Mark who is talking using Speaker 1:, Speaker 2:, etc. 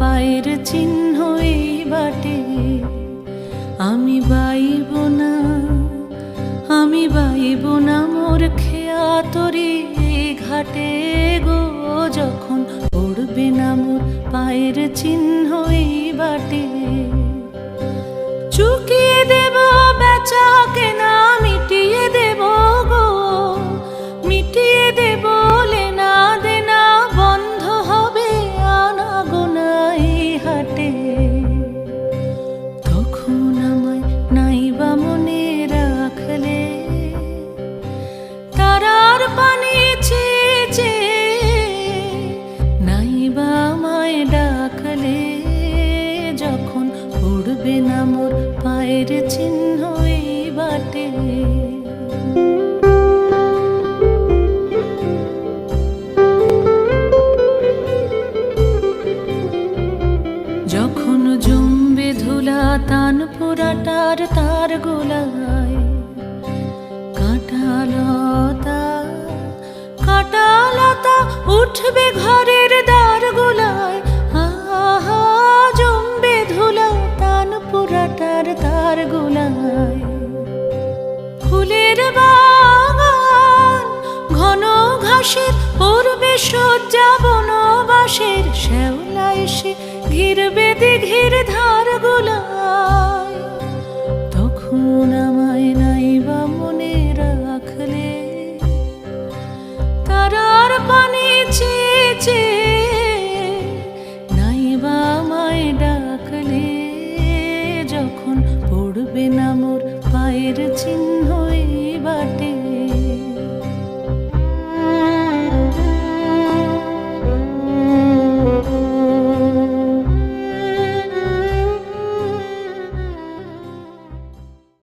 Speaker 1: পায়ের চিহ্ন এই বাটে আমি বাইব না, আমি বাইব না মোর খেয়া তরি ঘাটে গো। যখন পড়বে না মোর পায়ের চিহ্ন এই বাটে, চুকিয়ে দেব বেচা কেনা, মিটিয়ে দেব গো, মিটিয়ে দেব লেনা দেনা, বন্ধ হবে আনাগোনা এই হাটে। তখন আমায় নাইবা মনে রাখলে, তারার পানি চেয়ে চেয়ে নাইবা আমায় ডাকলে। যখন পড়বে না মোর পায়ের চিহ্ন এই বাটে, যখন জমবে ধুলা তানপুরাটার তার গোলায়, কাঁটালতা কাঁটালতা উঠবে ঘরের দ্বার গোলায়। আহা জমবে ধুলা তানপুরাটার তার গোলায়। ফুলের বাগান ঘন ঘাসের পূর্বে শয্যা বনবাসের, শ্যাওলা এসে ঘিরবে দিঘির ধার গোলায়। তখন আমায় নাইবা মনে রাখলে, তারার পানি চেয়ে চেয়ে নাইবা আমায় ডাকলে। যখন পড়বে না মোর পায়ের চিহ্ন